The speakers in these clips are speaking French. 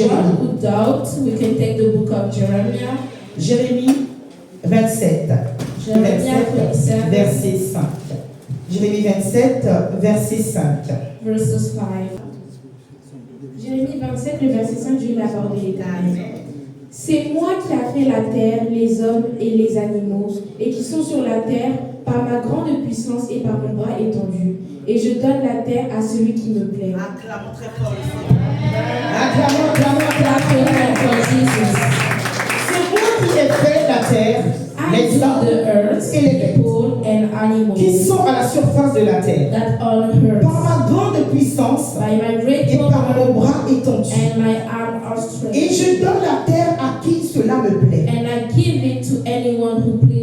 We can take the book of Jeremiah. Jérémie 27. Verset 5. Jérémie 27, verset 5. Verses 5. Jérémie 27, le verset 5, je vais l'aborder les détails. C'est moi qui a fait la terre, les hommes et les animaux, et qui sont sur la terre par ma grande puissance et par mon bras étendu. Et je donne la terre à celui qui me plaît. Acclamons très fort. Acclamons for Jesus. C'est moi qui ai fait la terre, les hommes et les bêtes qui sont à la surface de la terre. Par ma grande puissance et par mon bras étendu. Et je donne la terre à qui cela me plaît.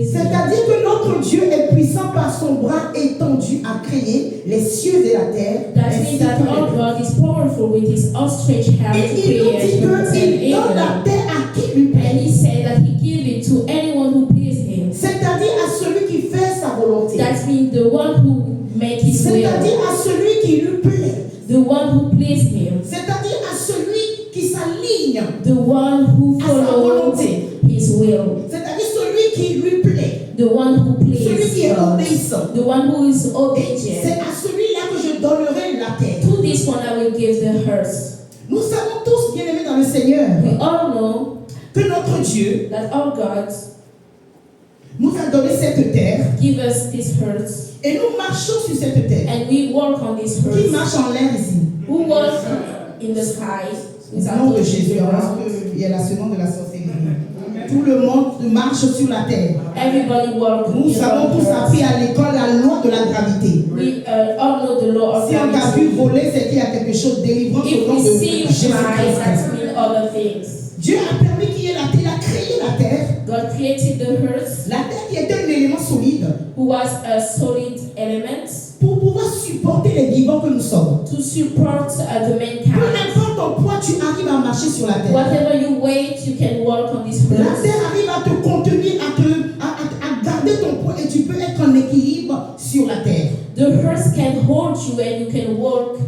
C'est-à-dire que notre Dieu est puissant par son bras étendu à créer les cieux et la terre. That means that our God is powerful with his outstretched hand to create heavens and il donne la terre à qui lui plaît. and he said that he give it to anyone who pleases him. C'est-à-dire à celui qui fait sa volonté. That means the one who makes his will. C'est-à-dire à celui qui lui plaît. The one who pleases him. C'est-à-dire à celui qui s'aligne. The one who follows his will. C'est-à-dire celui qui lui plaît. The one who pleases. Celui qui est obéissant. The one who is obedient. C'est à celui-là que je donnerai la terre. To this one I will give the earth. Nous savons tous, bien-aimés dans le Seigneur, We all know que notre Dieu that our God nous a donné cette terre. give us this earth. Et nous marchons sur cette terre. And we walk on this Qui earth. marche en l'air ici? Who walk in the sky? Au nom de Jésus, parce qu'il y a la seconde de la sorcellerie. Tout le monde marche sur la terre. Everybody walk. Nous avons tous appris à l'école la loi de la gravité. We all know the law of Si on t'a vu gravity. voler, c'est qu'il y a quelque chose de délivrant If au nom we de see you Jésus-Christ. fly, that means other things. Dieu a permis qu'il y ait la terre, il a créé la terre. God created the earth, La terre qui était un élément solide who was a solid element, pour pouvoir supporter les vivants que nous sommes. to support the Peu mankind. importe ton poids, tu arrives à marcher sur la terre. Whatever you weight, you can walk on this La earth. terre arrive à te contenir, à garder ton poids et tu peux être en équilibre sur la terre. The earth can hold you and you can walk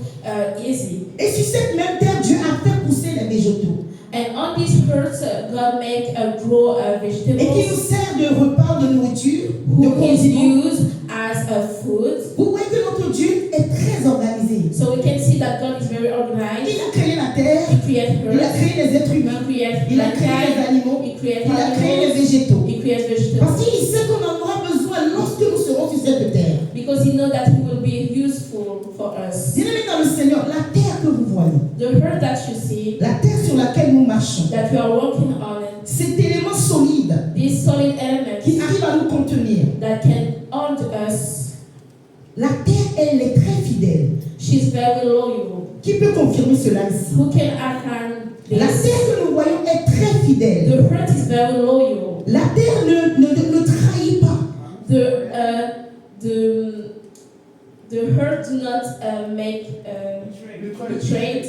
easy. Et sur cette même terre, Dieu a fait pousser les végétaux. And on this earth, God make grow Et qui nous vegetables sert de repas, de nourriture, de who is condiments. used as a food. Vous voyez que notre Dieu est très organisé. So we can see that God is very Il organized. a créé la terre, He created il a earth, créé les êtres He humains, created il a créé les mankind, animaux, He created il a créé les animals, végétaux. He created Parce vegetables. qu'il sait qu'on en aura besoin lorsque nous serons sur cette terre. Because He knows that He will be useful for us. Bien-aimés dans le Seigneur, la terre que vous voyez, The earth that you see, la terre sur laquelle nous marchons, that we are walking on it, cet élément solide this solid element qui arrive à nous contenir. that can hold us, La terre, elle est très fidèle. she's very loyal. Qui peut confirmer cela ici? Who can affirm La this? terre que nous voyons est très fidèle. The earth is very loyal. La terre ne trahit pas. The earth do not make trade.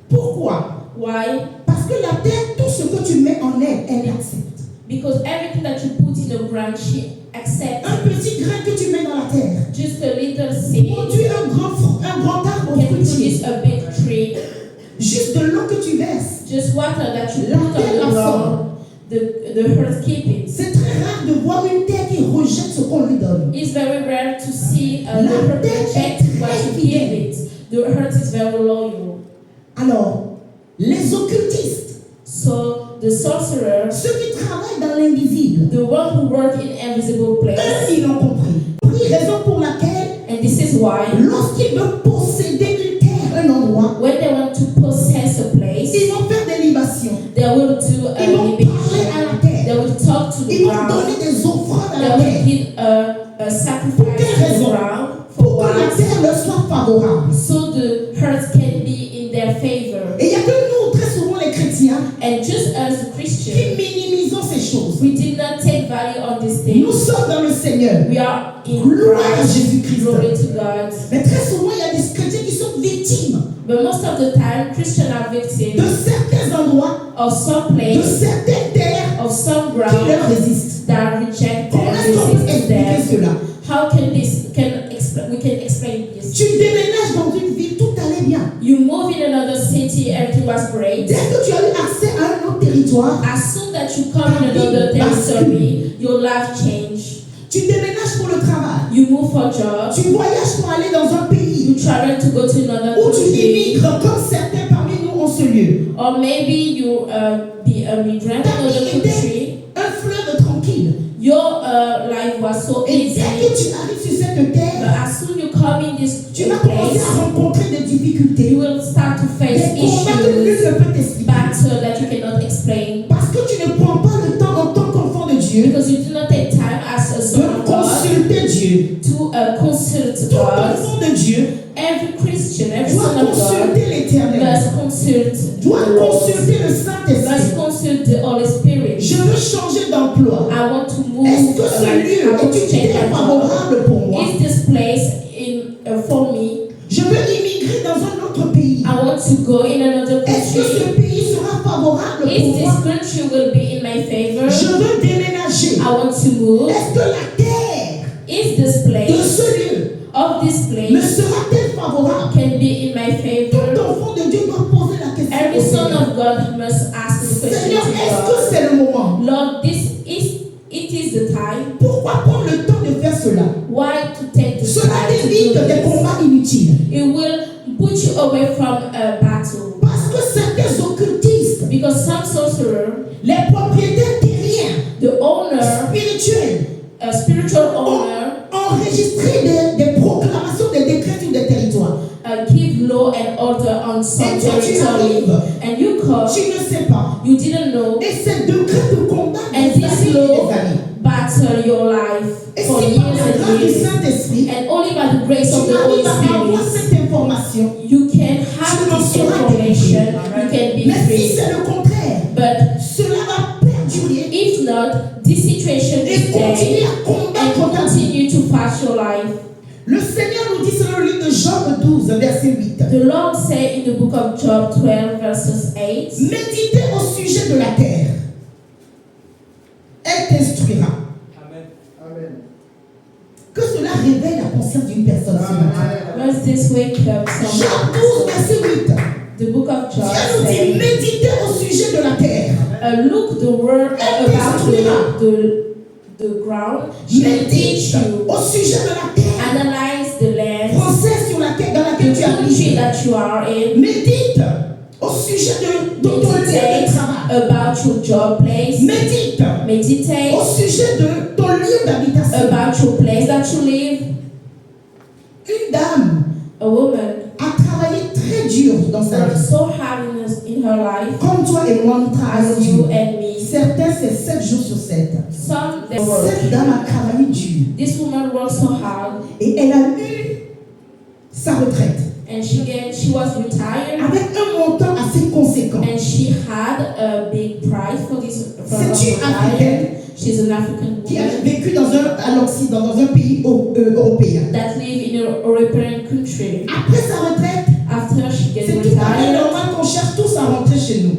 Pourquoi? Why? Parce que la terre, tout ce que tu mets en elle, elle accepte. Because everything that you put in the ground, she accepts. Un petit grain que tu mets dans la terre Just a little seed produit un grand arbre can fruitier. produce a big tree. Juste de l'eau que tu verses. Just water that you La put on terre the absorbe. ground, the earth keep it. C'est très rare de voir une terre qui rejette ce qu'on lui donne. It's very rare to see La the earth terre reject est what très you fidèle. give it. The earth is very loyal. Alors, les occultistes, so the sorcerers, ceux qui travaillent dans l'invisible, the one who work in invisible place, eux, ils l'ont compris. Raison pour laquelle, and this is why, lorsqu'ils veulent posséder une terre, un endroit, when they want to possess a place, ils vont faire des libations. They will do a ils vont parler à la terre. They will talk to the ils ground. Vont donner des offrandes à la They terre. will give a sacrifice to the ground. Pour que la terre leur soit favorable. So the earth can be in their favor. Et il y a que nous, très souvent les chrétiens, and just as the Christians, qui minimisons ces choses. We did not take value on these things. Nous sommes dans le Seigneur. We are in Gloire à Christ. Jésus-Christ. Glory to God. Mais très souvent, il y a des chrétiens qui sont victimes. But most of the time, Christians are victims de certains endroits, of some place, de certaines terres, of some qui ground leur résistent. that reject them, Comment est-ce qu'on peut expliquer cela? How can we can explain this? Tu déménages dans une ville, tout allait bien. You move in another city, everything was great. Dès que tu as eu accès à un autre territoire, as soon that you come in another territory, your life change. Tu déménages pour le travail. You move for job. Tu voyages pour aller dans un pays. You travel to go to another ou tu country. immigres comme certains parmi nous en ce lieu. Or maybe you be a migrant in another country. Un fleuve tranquille. Your life was so easy. Et dès que tu arrives sur cette terre, but as soon you come in this tu vas commencer à rencontrer des difficultés. You will start to face issues, battles that you cannot explain. Parce que tu ne prends pas le temps en tant qu'enfant de Dieu. Because you do not take time as a son of God consulter Dieu. To consult Tout God. enfant de Dieu. Every Christian, every doit son of God must consult le Saint-Esprit. Must consult the Holy Spirit. Je veux changer d'emploi. I want to move. Est-ce que ce lieu est une terre favorable pour moi? Is this place for me? Je veux immigrer dans un autre pays. I want to go in another country. Est-ce que ce pays sera favorable pour moi? Is this country will be in my favor? Je veux déménager. I want to move. Est-ce que la terre is this place de ce lieu of this place me sera-t-elle favorable? Can be in my favor. Tout enfant de Dieu doit poser la question. Every son of God must ask the question. Seigneur, est-ce que c'est le moment? Lord, it is the time. Pourquoi prendre le temps de faire cela? Why to take the Cela time évite to do des this? combats inutiles. It will put you away from a battle. Parce que certains occultistes, because some sorcerers, les propriétaires terriens, the owner, spirituels, a spiritual owner, enregistré des proclamations, des décrets sur des territoires. Give law and order on some territory, and you come, tu ne sais pas, you didn't know, et ces décrets te condamnent and this law battle your life et for si years par la and grâce du years, Saint-Esprit, and only by the grace of the Holy avoir Spirit, cette information, you can have this information, you can be mais si free. c'est le contraire, But cela va perdurer if not, this situation et is continuer there, à combattre and continue to fight your life. Le Seigneur nous dit dans le livre de Job 12, verset 8. The Lord said in the book of Job 12, verses 8, méditez au sujet de la terre. Elle t'instruira. Amen. Amen. Que cela réveille la conscience d'une personne ce matin. must this wake up Job someone? 12, verset 8. The book of Job Dieu nous dit says, méditez au sujet de la terre. look the word about the ground, shall teach you, au sujet de la terre. analyze the land, Français sur la terre dans laquelle the tu country habites. that you are in, Médite au sujet de ton lieu de meditate travail. about your job place, Médite meditate au sujet de ton lieu d'habitation. about your place that you live. Une dame A woman a travaillé très dur dans sa worked vie. so hard in her life, Comme toi et moi, nous travaillons as you dur. and me. Certains, c'est 7 jours sur 7. Some they work. Cette dame a travaillé dur. This woman worked so hard, Et elle a eu sa retraite. and she was retired, Avec un montant assez conséquent. and she had a big prize for this. For C'est une Africaine She's an African qui a woman vécu dans un pays européen. that live in a European country. Après sa retraite, After she gets c'est tout à fait retired, normal qu'on cherche tous à rentrer chez nous.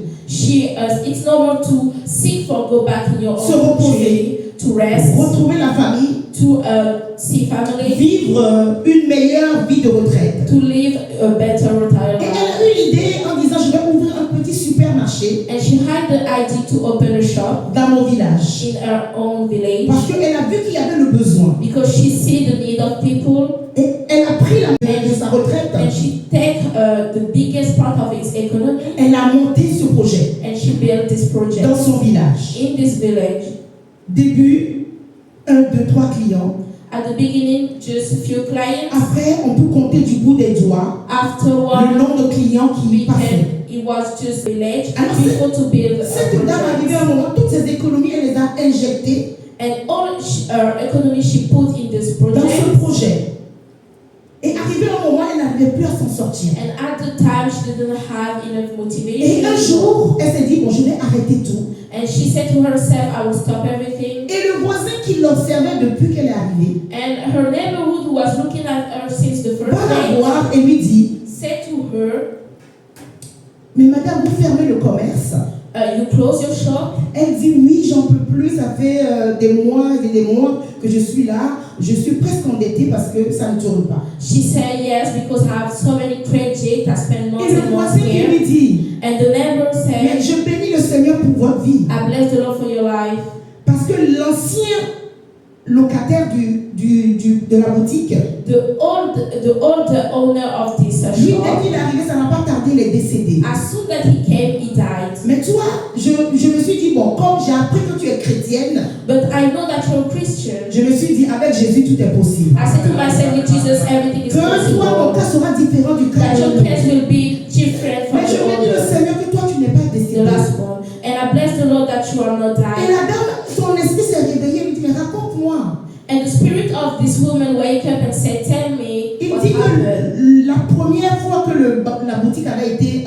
it's normal to seek for go back in your Se own reposer. country, to rest, Retrouver la famille, to see family, vivre une meilleure vie de retraite. to live a better retired Et elle life. a eu l'idée en disant je vais ouvrir un petit supermarché And she had the idea to open a shop dans mon village. in her own village Parce qu'elle a vu qu'il y avait le besoin. because she see the need of people, Et elle a pris la main de sa retraite and she take the biggest part of its economy. Elle a monté ce projet. And she built this project. Dans son village. In this village. Début, 1, 2, 3 clients. At the beginning, just a few clients. Après, on peut compter du bout des doigts le nombre de clients qui passaient. It was just village. Alors, people to build cette dame arrivée à un moment, toutes ses économies, elle les a injectées and all her economy she put in this project. Dans ce projet. Et arrivé à un moment, elle n'arrivait plus à s'en sortir. And at the time, she didn't have enough motivation. Et un jour, elle s'est dit, bon, je vais arrêter tout. And she said to herself, I will stop everything. Et le voisin qui l'observait depuis qu'elle est arrivée, and her neighborhood who was looking at her since the first va la day, voir et lui dit, said to her, mais madame, vous fermez le commerce. You close your shop. Elle dit, oui, j'en peux plus, ça fait des mois et des mois que je suis là. Je suis presque endettée parce que ça ne tourne pas. She said yes because I have so many credits. I spend months et le and months voisin qui lui dit, and the neighbor said, mais je bénis le Seigneur pour votre vie. I bless the Lord for your life. Parce que l'ancien locataire de la boutique, the old owner of this lui, shop, dès qu'il est arrivé, ça n'a pas tardé, il est décédé. as soon that he came, he died. Mais toi, je me suis dit, bon, comme j'ai appris que tu es chrétienne, but I know that you're a Christian. Je me suis dit, avec Jésus, tout est possible. I said to myself, with Jesus, everything is que toi, ton cas sera différent du cas that de your case will be different from mais je bénis le Seigneur que toi, tu n'es pas décédé. the last one. And I bless the Lord that you are not Et dying. la dame, son esprit s'est réveillé, il lui dit, mais raconte-moi. And the spirit of this woman wake up and said, tell me Il what dit happened. que la première fois que la boutique avait été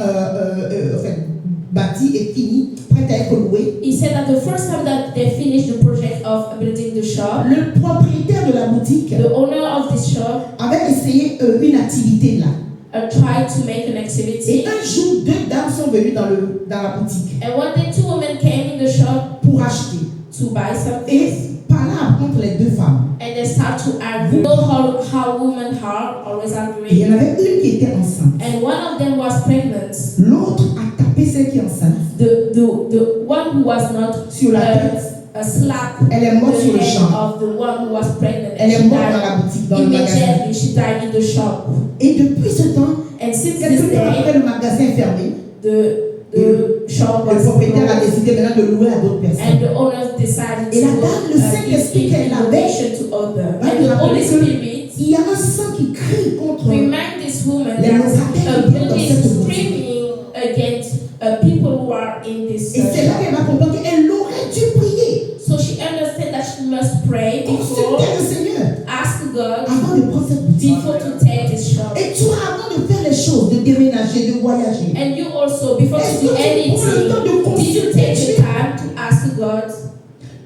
bâtie et finie, prête à être louée, He said that the first time that they finished the project of building the shop, le propriétaire de la boutique the owner of this shop avait essayé une activité là. tried to make an activity. Et un jour, 2 dames sont venues dans la boutique And one day 2 women came in the shop pour acheter. to buy something. Et par là, entre les 2 femmes, And they start to argue. You know how women are always il y en arguing. avait une qui était enceinte. And one of them was pregnant. L'autre a tapé celle qui est enceinte The one who was not sur la tête. slap Elle est morte sur the le head champ. of the one who was pregnant. Elle And est she morte dans died la boutique, dans le magasin. immediately. She died in the shop. Et depuis ce temps, And since quelques this temps après, day, le magasin est fermé. the shop Le was propriétaire a closed. décidé maintenant de louer à d'autres And personnes. the owners decided Et to la dame, le Saint-Esprit give qu'elle avait, information to others. va And lui the rappeler Holy que Spirit il y a un sang qui crie contre remind this woman les that locataires qui viennent dans God is cette boutique. screaming against people who are in this Et c'est là shop. qu'elle va comprendre qu'elle aurait dû prier. So she understands that she must pray before, Consulter le Seigneur ask God avant de prendre cette boutique. before to take this shop. Et toi, avant de faire les choses, de déménager, de voyager, And you also, before est-ce to do que tu prends le temps de anything, did you consulter take the Dieu? time to ask God?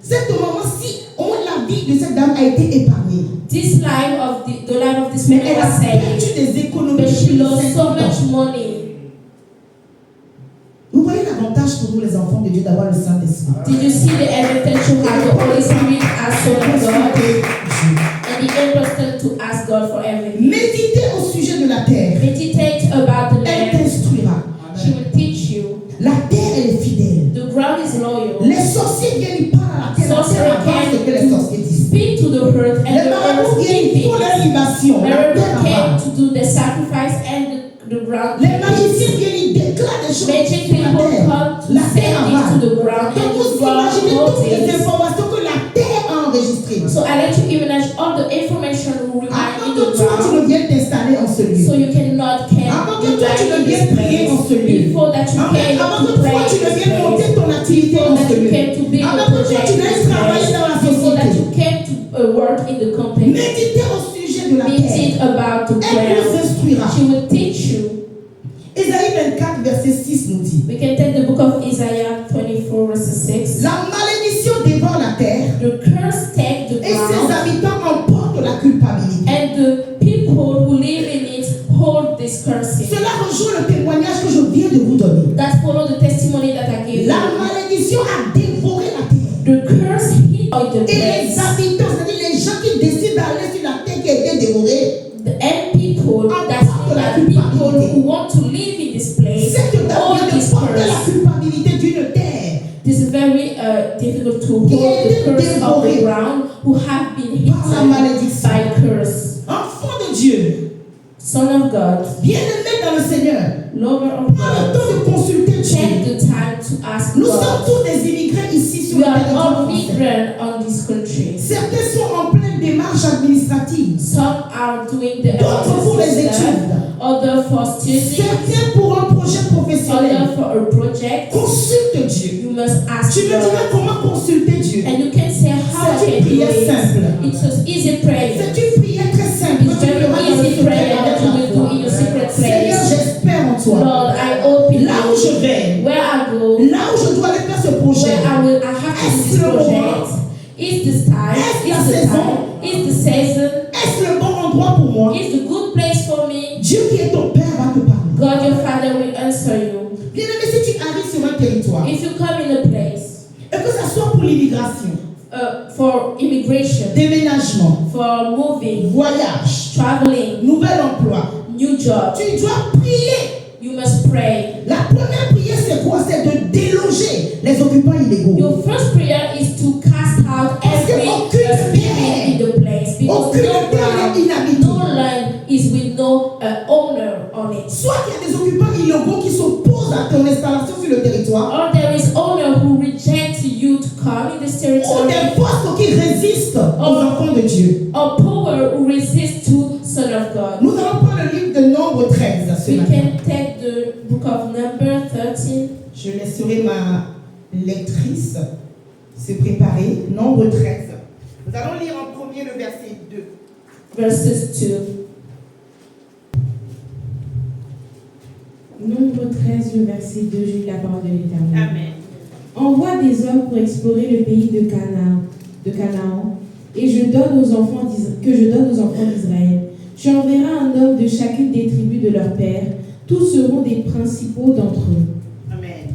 Cette maman, si la vie de cette dame a été épargnée, This life of the life of this mais woman elle a was saved, perdu des économies but she depuis lost 50 so ans. much money. Vous voyez l'avantage pour nous les enfants de Dieu d'avoir le Saint-Esprit. Did you see the advantage to have the Holy Spirit as son of God and the important to ask God for everything? Méditez au sujet de la terre. Meditate about the Elle land. t'instruira. She will teach you. La terre, elle est fidèle. The ground is loyal. Les sorciers viennent, ils parlent à la terre. La terre avance ce que les sorciers disent. Speak to the earth and Les the marabouts earth viennent, ils font leur speaks. libation. The La earth terre came avance. to do the sacrifice and the ground. Les magiciens viennent, ils déclarent des choses Magic sur la people terre. come to La send terre it to avance. the ground Donc and vous the ground imaginez toutes les rotates. informations que la terre a enregistrées. So I let you imagine all the information will remain Avant in que the toi tu ground. ne viennes t'installer en ce lieu. So you cannot Avant que toi tu ne in viennes this prier en ce place. lieu. Before that you came Avant to que pray toi tu in ne this viennes monter place. ton activité Before en that ce you lieu. came to build a Avant que toi project tu in n'ailles this travailler dans la place. Before that société. you came to work in the company. Méditez au sujet de la Meditate terre. about the Elle vous ground. instruira. She will teach you. Ésaïe 24 verset 6 nous dit: We can take the book of Isaiah 24 verses 6. la malédiction dévore la terre The curse take the et ses ground, habitants emportent la culpabilité. and the people who live in it hold this cursing. Cela rejoint le témoignage que je viens de vous donner. That follow the testimony that I gave La you. malédiction a dévoré la terre. The curse hit on the Et les place. habitants, c'est-à-dire les gens qui décident d'aller sur la terre qui a été dévorée, And people, that people who want to live in this place, cette dame hold vient de this porter la curse. culpabilité d'une terre This is very difficult to hold qui a the été curse of the dévorée ground who have been par la hit malédiction. by curse. Enfant de Dieu, Son of God, bien-aimé dans le other for studies, certains pour un projet professionnel. other for a project. Consulte Dieu. You must ask Tu me God. diras comment consulter Dieu. And you can say how I C'est can une do prière it. simple. It's an easy prayer. C'est une prière très simple. It's que tu very feras dans le easy secret prayer avec that you la will foi. do in your secret Seigneur, place. j'espère en toi. Lord, I hope in Là où you. je vais, Where I go, là où je dois aller faire ce projet, where I have to do Est-ce this le moment? project. Is this time? Est-ce la Is the saison? time? Is the season? est-ce le bon endroit pour moi? Is the good place for me? Dieu qui est ton Père va te parler. God, your Father, will answer you. Bien-aimé, si tu arrives sur un territoire, If you come in a place et que ça soit pour l'immigration, for immigration, déménagement, for moving, voyage, traveling, nouvel emploi, new job, tu dois prier. you must pray. La première prière, c'est quoi? C'est de déloger les occupants illégaux. Your first prayer is to cast out Parce que every aucune spirit in the place, because Aucune no terre ground, n'est inhabitée. no land is with no owner on it. Soit il y a des occupants illégaux qui s'opposent à ton installation sur le territoire, Or there is owner who reject you to come in this ou territory, des forces qui résistent aux enfants de Dieu. or power who resist to Son of God. Nous allons prendre le livre de Nombre 13 ce We matin. can take the book of Number 13. Je laisserai ma lectrice se préparer. Nombre 13. Nous allons lire en premier le verset 2. Verses 2. Nombre 13, le verset 2, j'ai la parole de l'Éternel. Amen. Envoie des hommes pour explorer le pays de Canaan, et je donne aux enfants d'Israël. Tu enverras un homme de chacune des tribus de leur père. Tous seront des principaux d'entre eux. Amen.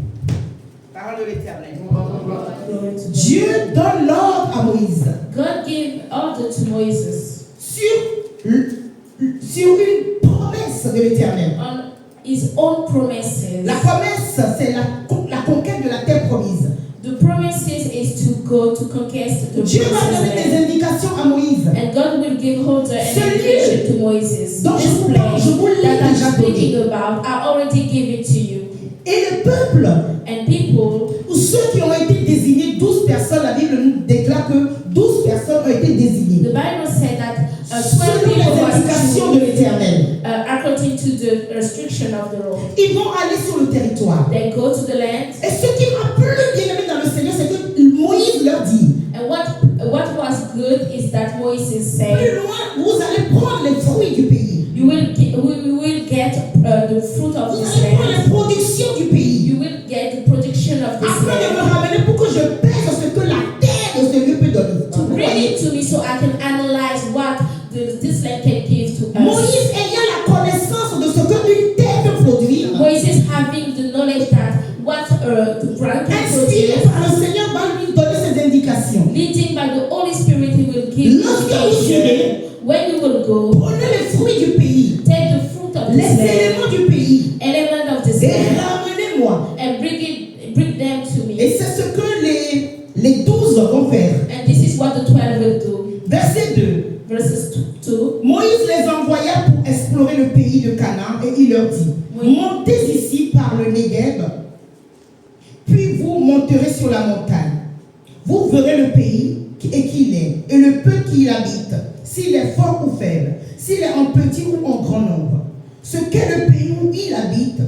Parole de l'Éternel. Glory to God. Dieu donne l'ordre à Moïse God gave order to Moses sur une promesse de l'Éternel. on his own promises. La promesse, c'est la conquête de la terre promise. The promises is to go to conquest the Dieu va promised donner des land. indications à Moïse. And God will give order and Ce indication to Moses. dont je This vous parle, place je vous l'ai that I'm déjà speaking donné. about, I already give it to you. Et le peuple, And people, ou ceux qui ont été désignés, 12 personnes, la Bible nous déclare que 12 personnes ont été désignées. the Bible said that 12 Selon people les was indications de l'Éternel, according to the restriction of the law. ils vont aller sur le territoire. They go to the land, Et ce qui m'a plu bien aimé dans le Seigneur, c'est que Moïse leur dit, and what was good is that Moses plus said, loin, vous allez prendre les fruits du pays. we will get the fruit of Vous this allez prendre land. les productions du pays. You will get the production of this Afin de me land. ramener pour que je pèse ce que la terre de ce lieu peut donner. To Vous bring voyez? it to me so I can analyze what this land can give to us. Moïse ayant la connaissance de ce qu'une terre peut produire, Moses having the knowledge that what the ground can inspiré produce, par le Seigneur, va lui donner ses indications. leading by the Holy Spirit, He will give Lorsque vous indication. irez, When you will go, prenez les fruits du pays, take the fruit of les this land, éléments du pays, element of this et land, ramenez-moi. and bring them to Et me. c'est ce que les 12 vont faire. And this is what the 12 will do. Verset 2. Verses 2. Moïse les envoya pour explorer le pays de Canaan et il leur dit, Oui. montez ici par le Negev, puis vous monterez sur la montagne. Vous verrez le pays et qui il est, et le peu qui y habite, s'il est fort ou faible, s'il est en petit ou en grand nombre. Ce qu'est le pays où il habite,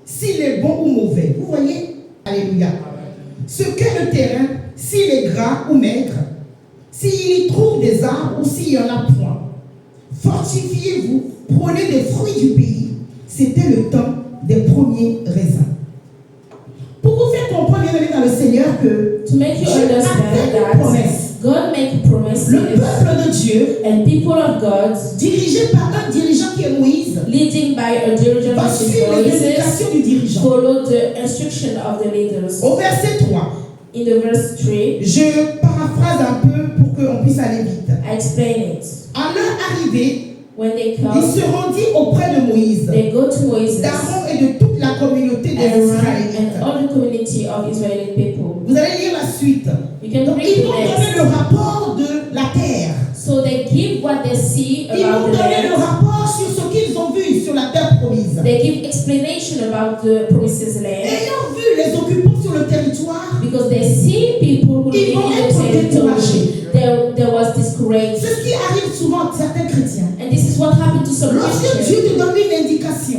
s'il est bon ou mauvais. Vous voyez? Alléluia. Ce qu'est le terrain, s'il est gras ou maigre, s'il y trouve des arbres ou s'il y en a point. Fortifiez-vous, prenez des fruits du pays. C'était le temps des premiers raisins. Pour vous faire comprendre, bien aimé dans le Seigneur, que To make you Dieu a understand fait une that promesse. God make promises, Le peuple de Dieu, and people of God, dirigé par un dirigeant qui est Moïse, leading by a dirigeant va which is suivre les Moses, indications du dirigeant. follow the instruction of the leaders. Au verset 3, In the verse 3, je paraphrase un peu pour qu'on puisse aller vite. I explain it. À leur arrivée, When they ils come, se rendit auprès de Moïse, they go to Moses, d'Aaron et de toute la communauté des Aaron, Israélites. and all the community of Israeli people. Vous allez lire la suite. You can Donc, read ils the vont donner next. le rapport de la terre. So they give what they see Ils vont about the donner le land. rapport sur ce qu'ils ont vu sur la terre promise. They give explanation about the promises land. Ayant vu les occupants sur le territoire, Because they see people who live Ils vont in the être territory. découragés. There was discourage. c'est ce qui arrive souvent à certains chrétiens. And this is what happened to some Lorsque Christians. Dieu te donne une indication,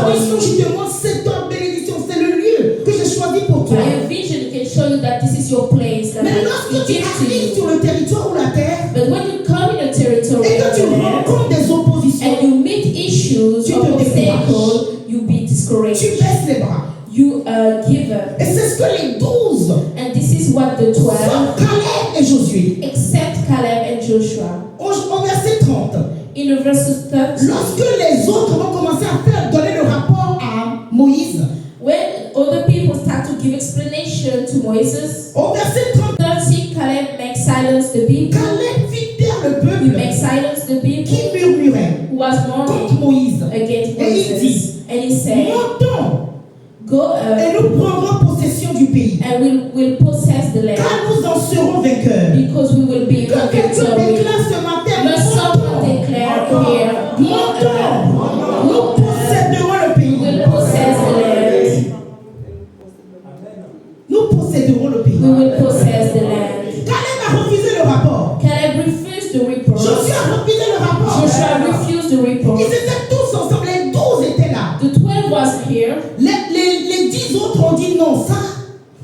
Par un songe, il te montre cette bénédiction. C'est le lieu que j'ai choisi pour toi. By a vision, it can show you that this is your place. That Mais I lorsque tu give to arrives you. sur le territoire ou la terre, But when you come in a territory et que tu rencontres des oppositions, and you meet issues Tu or te obstacles, you be tu discouraged. baisses les bras. You give up. Et c'est ce que les 12, And this is what the 12, sauf Caleb et Josué, except Caleb and Joshua, au verset 30, in the verses 30, lorsque les autres vont commencer à donner le rapport à Moïse, when other people start to give explanation to Moses, au verset 30, 30, Caleb makes silence the people. Caleb fit taire le He peuple makes silence the people qui murmurait who was contre mourning Moïse. against Et il Moses. dit, And he said, montons go up et nous prendrons possession du pays, and we'll possess the land, car nous en serons vainqueurs. because we will be Que quelqu'un victorious. déclare ce matin, Let someone declare here, montons, nous posséderons le pays. we will possess the land. Nous posséderons le pays. We will possess the land. Caleb a refusé le rapport. Caleb refused the report. Josué a refusé le rapport. Joshua refused the report. Ils étaient tous ensemble, les 12 étaient là. The 12 was here. Les 10 autres ont dit non, ça,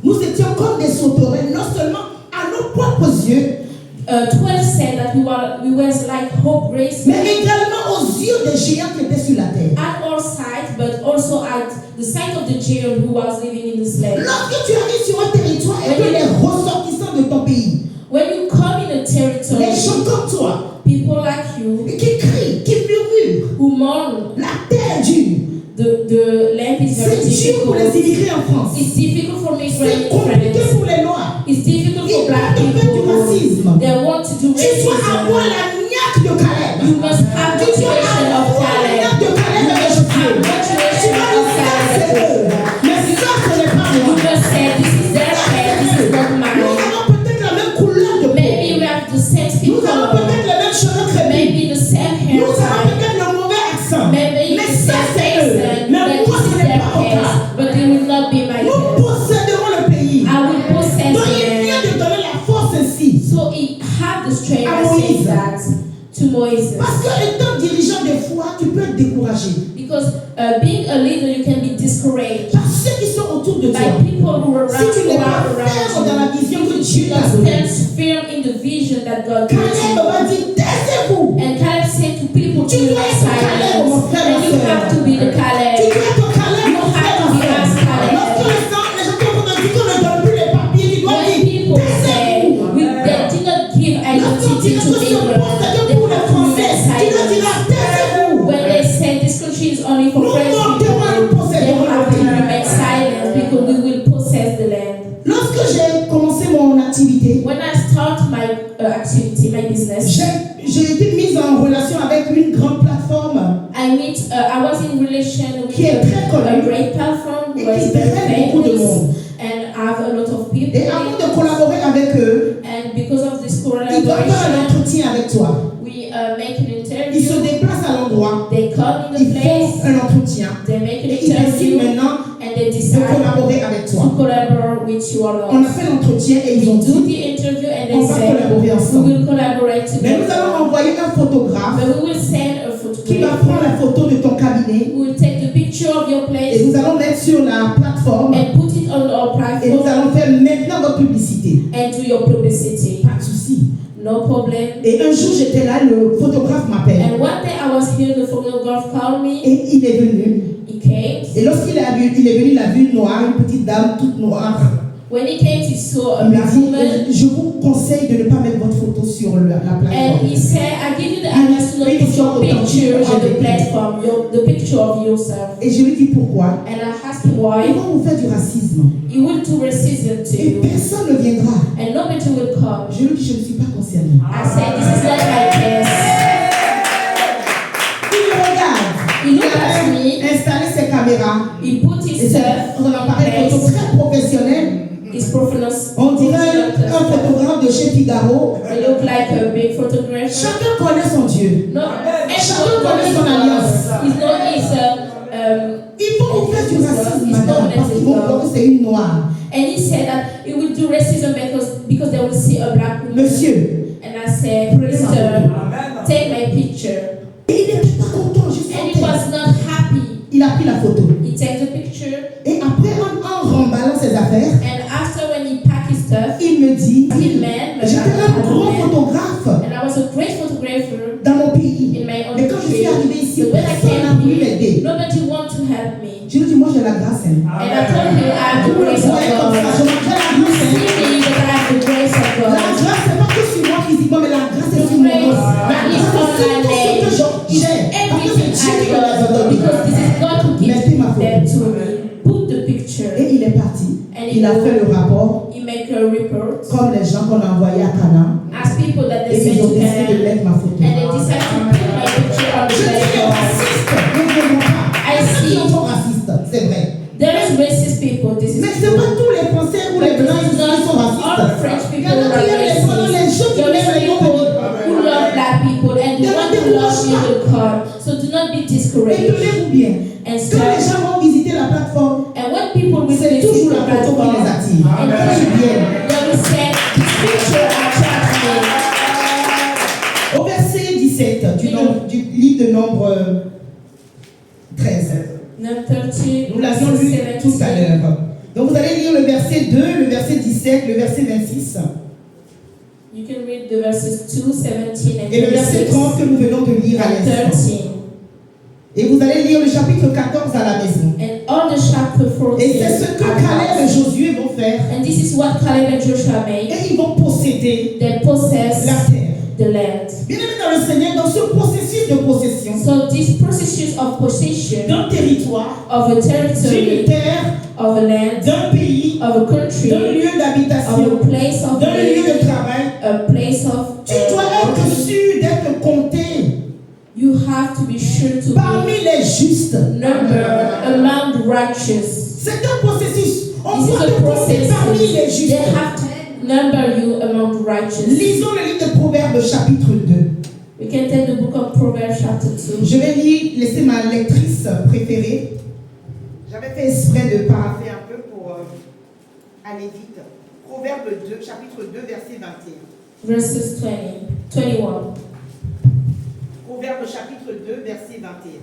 nous étions comme des sauterelles, non seulement à nos propres yeux, 12 said that we were like hope race mais également aux yeux des géants qui étaient sur la terre. at our sight, but also at the sight of the giant who was living in this land. Lorsque tu arrives sur un territoire et que les ressortissants de ton pays, When you come in a territory, les gens comme toi, people like you qui crient, qui murmurent, who mourn, la terre est dure. the land is very C'est dur pour les difficult. immigrés en France. It's difficult for C'est migrant compliqué friends. pour les Noirs. It's difficult Ils for black veulent faire du people. racisme. They want to do Tu dois avoir racism. la niaque de Caleb. You must have Tu the dois situation of avoir la Caleb. niaque de Caleb et de Have Josué. the Tu situation vas of dire ça, c'est Caleb. eux. Mais ça, ce n'est pas You moi. must say, this is their land, this is not Nous mine. avons peut-être la même couleur de peau. Maybe we have the same skin Nous avons color. peut-être les mêmes cheveux crépus. Maybe the same hair Nous avons type. peut-être le mauvais accent. Maybe Mais the ça, same c'est eux. accent. Mais But moi, this ce is n'est their pas mon case. cas. But they will not be my Nous case. posséderons le pays. I will possess Donc, il the vient land. de donner la force ainsi. So he had the strength À to say Moïse. that to Moses. Parce que étant dirigeant des fois, tu peux être découragé. Because being a leader, you can be discouraged Par ceux qui sont autour de toi. by people who are Si tu n'es pas around ferme dans you. la vision que You Dieu do t'a not donnée, stand firm in the vision that God gives Caleb you. va dire, taisez-vous. And Caleb said to people to Tu dois remain être Caleb, mon silent. frère, And ma you sœur. have to be the Tu Caleb. dois être Caleb, You mon frère, have to ma be sœur. as Caleb. Lorsque les gens qu'on te dit qu'on ne donne plus les papiers, tu dois When dire, people say taisez-vous. they did not give Lorsqu'on identity dira to que ce England, poste est they pour les have to Français, remain tu leur silent. diras, taisez-vous. When they say this country is only for Nous French monterons people, et nous they posséderons have le to pays. remain silent because we will possess the land. Lorsque j'ai commencé mon activité, When I start my activity, my business, j'ai été mise en relation avec une grande plateforme I was in relation with qui est très a connue great platform et who was qui very draine beaucoup de famous monde. and have a lot of people. Et avant de collaborer avec eux, And because of this ils doivent faire un collaboration, entretien avec toi. we make an Ils se interview. déplacent à l'endroit, They come in ils the font place, un entretien they make an et ils décident interview, maintenant and they de decide collaborer avec to toi. collaborate with you On a alone. fait l'entretien et ils We ont do dit, the interview and on they va say collaborer we ensemble. will collaborate Mais nous allons together. envoyer un photographe But we will send a qui va photographer. prendre la photo de ton cabinet We will take the picture of your et place nous allons mettre sur la plateforme and put it on our et nous platform allons faire maintenant votre publicité. and do your publicity. Pas de souci. No problem. Et un jour j'étais là, le photographe m'appelle And one day I was here, the photographer called me. et il est venu. He came. Et lorsqu'il est venu, il a vu une noire, une petite dame toute noire. When he came, he saw a Il m'a black dit, woman. je vous conseille de ne pas mettre votre photo sur la And plateforme. he said, I give you the advice to not put your picture on the platform, the picture of yourself. Et je lui dis pourquoi. And I asked him Ils why. vont vous faire du racisme. He will do racism to Et you. personne ne viendra. And nobody will come. Je lui dis, je ne suis pas concernée. I said, this is not my case. Il me regarde. He looked at me. Installé ses caméras. He put Et his c'est un appareil photo très professionnel. his professional. On dirait un photographe de chez Figaro. He looked like a big photographer. Chacun connaît son Dieu. No, Chacun connaît son alliance. He's not his. Ils vont vous faire du racisme, madame, parce qu'ils vont croire que c'est une noire. And he said that he will do racism because they will see a black woman. Monsieur, And I said, Sister, take my picture. et il n'était pas content, juste And en he tête. was not happy. Il a pris pris la photo. He takes the picture. Et après, en remballant ses affaires, And after when he packed his stuff, il me dit, j'étais un grand photographe and I was a great photographer dans mon pays. in my own Mais quand je suis country. arrivé ici, So when I personne n'a voulu came m'aider. here, nobody wanted to help me. Je lui dis, moi j'ai la grâce. Hein. And I told him I have the Vous le grace of voyez comme ça, God. j'ai la You grâce. see me, but I have the grace of La God. grâce, c'est pas que sur moi physiquement, mais la grâce est sur mon nom. La grâce, c'est tout ce que j'ai. Parce que Everything c'est Dieu I qui me l'a love, donné. because this is God who Mettez gives ma them photo. to me. Put the picture. Et il est parti. And Il a fait le rapport, he make a report. comme les gens qu'on a envoyés à Canaan. As people that they Et sent ils ont to décidé de Canaan, mettre ma photo. and they decided to put my picture on the Je dis les platform. racistes, ne vraiment pas. I see. Ils sont racistes, c'est vrai. There is racist people. This is Mais c'est true. pas tous les Français ou les Blancs qui sont All racistes. French Il y people en a are qui aiment les Blancs, les racist. gens qui There is aiment les people Blancs. who love black people and the There are one who people love who you are- will come. So do not be discouraged. Étonnez-vous bien. And Quand les start. gens vont visiter la plateforme, And when people will c'est visit toujours the la photo qui platform, les attire. and Ils viennent. they will say, this picture attracts me. Au verset 17 du livre de Nombre 13. Number 30, Nous l'avions lu 17. tout à l'heure. Donc vous allez lire le verset 2, le verset 17, le verset 26 You can read the verses 2, 17, and et le verset 26, 30 que nous venons de lire à and l'instant. 13. Et vous allez lire le chapitre 14 à la maison. And all the chapter 14 Et c'est ce que are Caleb et God's. Josué vont faire. And this is what Caleb and Joshua made. Et ils vont posséder They possess la terre. the land. Bien aimé dans le Seigneur, dans ce processus de possession So this process of possession d'un territoire, of a d'une territory, terre, of a land, d'un pays, of a d'un country, lieu of d'habitation, a place of d'un lieu living, de travail, a place of tu dois être work, sûr d'être compté you have to be sure to parmi be les justes. numbered among the righteous. C'est un processus. On This is doit a te compter parmi les process. justes. They have to number you among the righteous. Lisons le livre de Proverbes chapitre 2. We can take the book of Proverbs chapter 2. Je vais laisser ma lectrice préférée. J'avais fait exprès de parapher un peu pour aller vite. Proverbes 2, chapitre 2, verset 21. Verses 21. Proverbes chapitre 2, verset 21.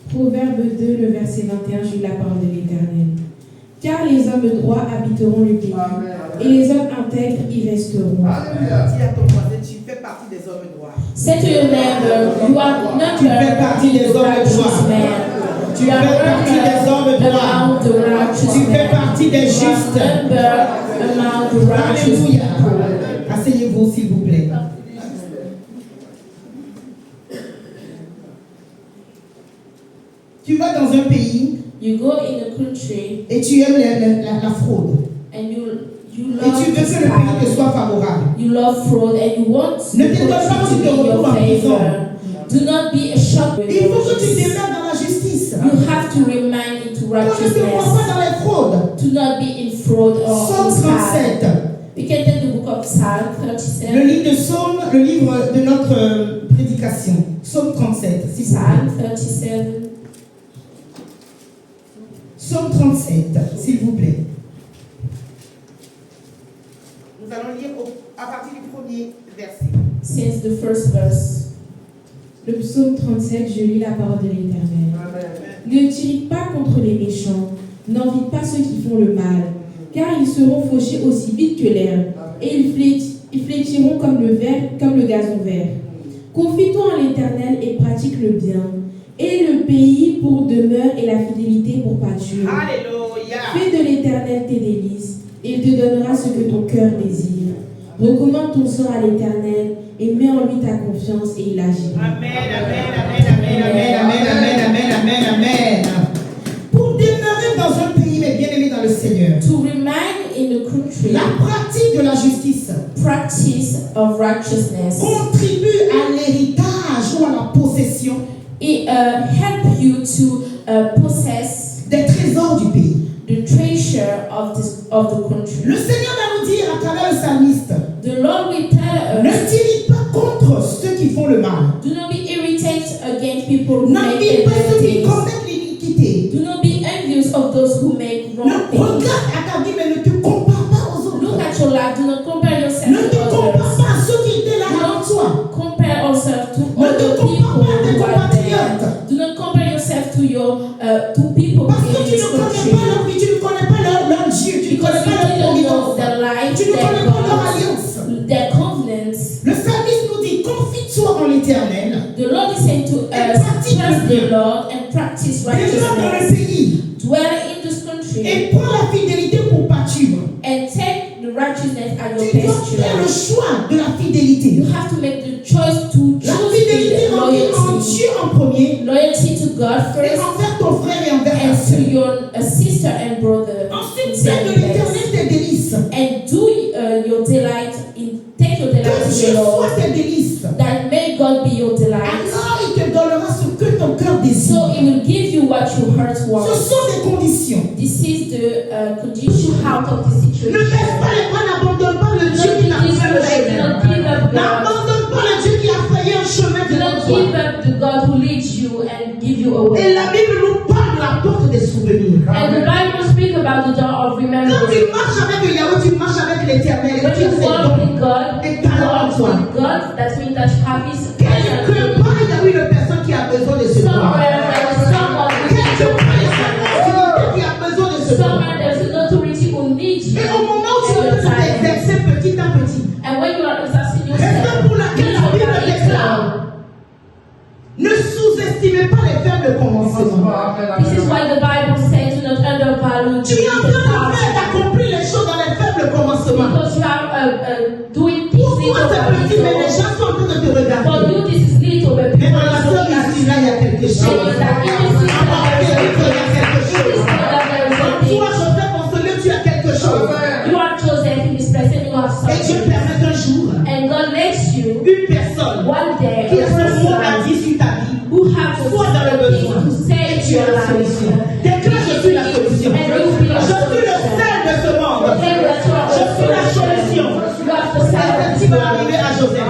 Proverbe 2, le verset 21, j'ai la parole de l'Éternel. Car les hommes droits habiteront le pays, et les hommes intègres y resteront. Dis à ton voisin, tu fais partie des hommes droits. Say to your neighbor, you are Tu fais partie numbered des in the hommes righteous droits. man. Tu You are fais partie des hommes numbered droits. among the righteous Tu fais men. partie des You justes. are numbered among the righteous Alléluia. people. Asseyez-vous, s'il vous plaît. Tu vas dans un pays You go in a country et tu aimes la fraude. and you Et love tu veux que le pays te scam. soit favorable. You love fraud and you want the Ne t'étonne pas country si to tu te be in retrouves your en prison. favor. Do not be a shock. Il faut que tu demeures dans la justice. You have to remain into Qu'on ne te voit righteousness. pas dans les fraudes. To not be in fraud or Psaume in scam. 37. We can take the book of Psalm Le 37. livre de Psaume, le livre de notre prédication. Psaume 37. s'il vous plaît. Psalm 37. Psaume 37, s'il vous plaît. Nous allons lire à partir du premier verset. Since the first verse. Le psaume 37, je lis la parole de l'Éternel. Ne t'irrite pas contre les méchants, n'envie pas ceux qui font le mal, car ils seront fauchés aussi vite que l'herbe, et ils fléchiront comme le gazon vert. Confie-toi en l'Éternel et pratique le bien, et le pays pour demeure et la fidélité pour pâture. Alléluia. Fais de l'Éternel tes délices, et il te donnera ce que ton cœur désire. Recommande ton sort à l'Éternel et mets en lui ta confiance et il agira. Amen, amen, amen, amen, amen, amen, amen, amen, amen, amen. Pour demeurer dans un pays, mais bien aimé dans le Seigneur, To remain in the country, la pratique de la justice practice of righteousness, contribue à l'héritage ou à la possession it help you to possess des trésors du pays. the treasure of the country. Le Seigneur va nous dire à travers le psalmiste, The Lord will tell ne us, t'irrite pas contre ceux qui font le mal. do not be irritated against people who make N'envie pas ceux qui things. commettent l'iniquité. Do not be envious of those who make wrong things. Regarde à ta vie, mais ne te compare pas aux autres. Look at your life. Do not compare yourself Ne te to compare others. pas à ceux qui étaient là avant toi. Compare yourself to Ne te other compare people pas à tes who are there. compatriotes. Do not compare yourself to your the Lord and practice Demeure dans le righteousness. pays. Dwell in this country Et prends la fidélité pour pâture. and take the righteousness as your Tu dois faire le pasture. choix de la fidélité. You have to make the choice to La choose fidélité the envers en loyalty. Dieu en premier. Loyalty to God Et first envers ton frère et envers ta and to sœur. your sister and brother. Ensuite, fais de l'éternel tes délices. And do your delight in take your Que delight in Dieu the Lord. soit tes délices. That may God be your delight. Alors il te donnera ce que ton cœur désire. So it will give you what your heart Ce wants. sont des conditions. This is the condition out of the Ne situation. baisse pas les bras, n'abandonne pas le Dieu qui n'a Don't fait le chemin. give up God. N'abandonne pas le Dieu qui a frayé un chemin Do devant not toi. give up to God who leads you and give you a Et way. la Bible nous parle de la porte des souvenirs. And the Bible speaks about the door of Quand tu remembrance. marches avec Yahweh, tu marches avec l'Éternel. Et When tu as you cette walk porte. with God, Et you talent en walk toi. with God. That means that you have His Quelque part, il y a une personne qui a besoin de se voir. somewhere there is someone who needs Quelque your part, il y a une autorité qui a besoin de se voir. somewhere there's an authority who needs you. Et au moment où tu at es en your train time. d'exercer petit à petit, And when you are exercising raison yourself, pour laquelle la Bible you déclare, ne sous-estimez pas les faibles commencements. This is why the Bible says do not undervalue Tu es en the train de faire start. d'accomplir les choses dans les faibles commencements. Because you are doing things Pour toi, little c'est by petit, mais les little. gens sont en train de te For regarder. you, this is little, but Mais people dans la are sœur looking at ici, you. là, il y a quelque chose. Saying that in this system, Ah, there is il y a quelque something. In this chose. system, there is Quand something. toi, Joseph, on se lève, tu as quelque chose. You are chosen in this place and you have Et Dieu something. permet qu'un jour, And God makes you une personne one day qui a a ce mot à person dire sur ta vie, who have the soit dans le thing besoin, to say to tu your es la life. solution. Déclare, je suis la solution. And you be Je suis le sel de ce monde. Claim that you are Je suis la the solution. solution. You are the C'est side ce qui va arriver à Joseph.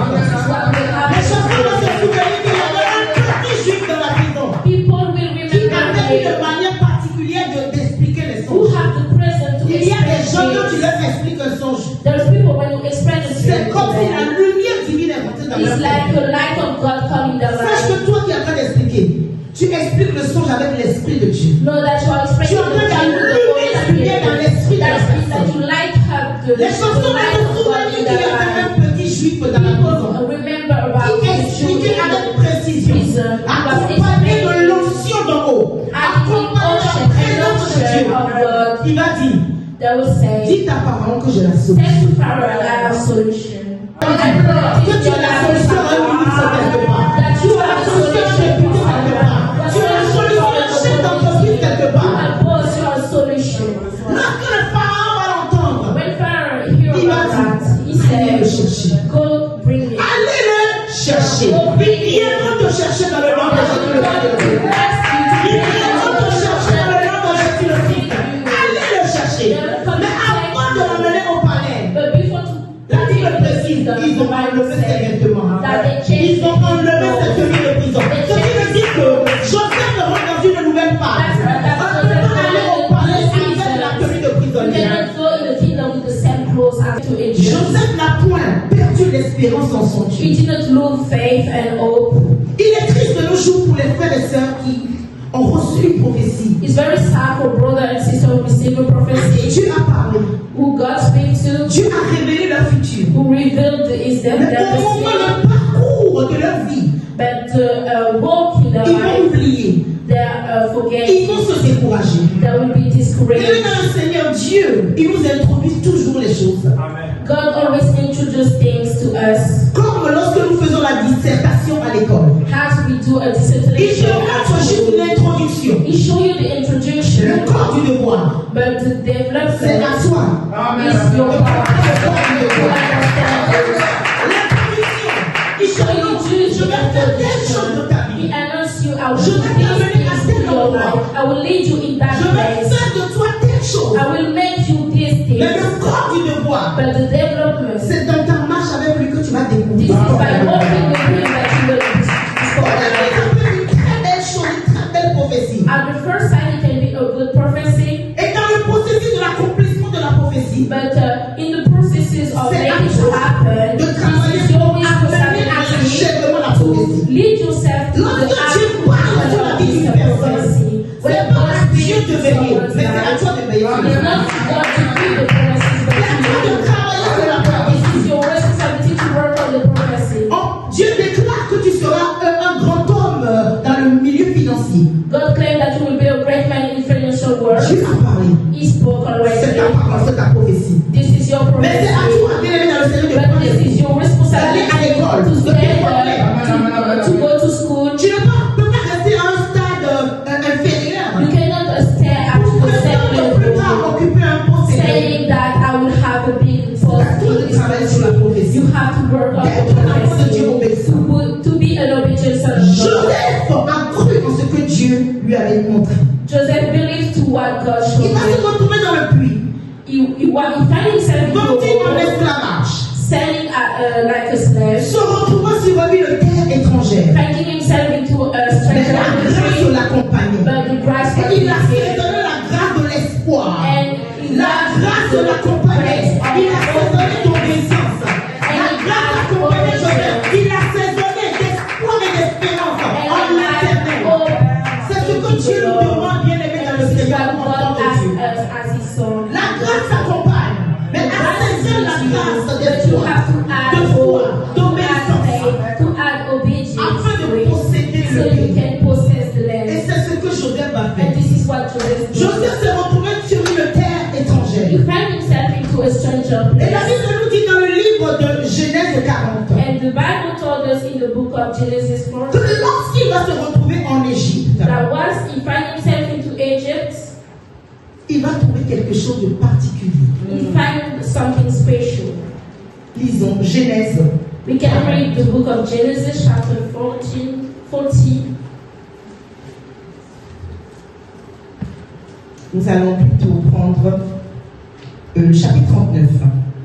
Les chansons vont se souvenir qu'il y avait un petit juif dans la prison People will qui remember avait une you manière particulière d'expliquer les who songes. have the present to Il y a des gens quand tu explain leur expliques un songe, things. There's people when you explain the c'est dream comme to si la them, lumière divine est montée dans leur it's like tête. the light of God coming down. Sache que toi qui es en train d'expliquer, tu expliques le songe avec l'esprit de Dieu. Know that you are Tu expressing es en train the dream with the d'allumer Holy la lumière dans Spirit. l'esprit de la That means that personne. you light up the Les chansons light vont of se God souvenir in qu'il y their avait life. un petit juif dans la prison People remember about qui the expliquait children avec précision, accompagné de l'onction d'en haut, accompagné de la présence de Dieu. Il va dire, that will say, dis ta parole que j'ai la solution. thank you, Father, I have a solution. Que tu as la solution à un ministre quelque part. That you Tu as la have a solution à un solution. député quelque part. Tu as la solution à un chef d'entreprise quelque part. My boss, you are a solution. Lorsque le pharaon va l'entendre, When Pharaoh hear il va about that, he dire, allez le said, chercher. go bring me. Allez le chercher. Ils viendront te chercher dans le nom de Jésus le Christ. Ils viendront te chercher dans le nom de Jésus le Christ. Allez le chercher. Mais avant de l'emmener au palais, But before to la Bible précise, ils ont enlevé ses vêtements. Ils ont enlevé cette tenue de prison. Ce qui veut dire que Joseph rentre dans une nouvelle phase. On ne peut pas aller au palais avec la tenue de you prisonnier. cannot go in the kingdom with the same clothes as to Egypt. Joseph n'a point perdu l'espérance en son Dieu. He did not lose faith and hope. Il est triste de nos jours pour les frères et sœurs qui ont reçu une prophétie. It's very sad for brother and sister who receive a prophecy, Dieu a parlé. who God speaks to, Dieu a révélé leur futur. who revealed is their Mais au moment destiny, du parcours de leur vie, but walk in their ils vont life, oublier. they Ils forget, vont se décourager. they will be Et discouraged. dans le Seigneur Dieu, il nous introduit toujours les choses. God always introduces things to us. Comme lorsque nous faisons la dissertation à l'école. As we do a Il te dissertation, montre juste l'introduction. he show you the introduction, Le corps du devoir. but the C'est development à toi. is your part. L'introduction. Il te So you montre, choose je the vais faire telle chose dans ta He vie. announced you, I will Je do vais these t'amener à things tel in your endroit. life. I will lead you in that Je vais place. faire de toi telle chose. I will make you these Mais things. le corps du devoir, But the development, this c'est dans ta marche avec lui que tu vas is découvrir. by walking with him that you will Ça discover. peut être une très belle chose, une très belle prophétie. At the first sight, it can be a good prophecy, Et dans le processus de l'accomplissement de la prophétie, but in the processes of c'est à making it toi happen, de travailler it's your pour amener à responsibility l'achèvement de la prophétie. to lead yourself to Lorsque the Dieu parle sur la vie d'une personne, prophecy. c'est pas à Dieu de veiller, mais c'est à toi de veiller sur It's la not to God to keep the promises, but C'est à toi to de travailler sur la prophétie. It is your responsibility to work on the prophecy. Oh, Dieu déclare Joseph believed to what God showed Il va se him. retrouver dans le puits. He found himself Vendu en esclavage. selling like a slave, Se retrouvant sur une terre étrangère. finding himself into a Mais stranger la grâce country, l'accompagnait. but the grace was Et il a with him. saisonné la grâce de l'espoir. And La grâce l'accompagnait. Il a saisonné d'obéissance. La grâce l'accompagnait Joseph. Il a saisonné d'espoir et d'espérance en l'éternel. C'est ce que Dieu nous demande, bien aimé dans le Seigneur, pour entendre Dieu. La grâce s'accompagne. Mais assaisonne la grâce d'espoir, de foi, d'obéissance, afin de posséder le pays. Et c'est ce que Joseph va faire. Joseph s'est retrouvé sur une terre étrangère. Et la Bible nous dit dans le livre de Genèse 40 And the Bible told us in the book of Genesis 4 que lorsqu'il va se retrouver en Égypte, that once he found himself into Egypt, il va trouver quelque chose de particulier. he found something special. Lisons Genèse. We can read the book of Genesis chapter 40. Nous allons plutôt prendre le chapitre 39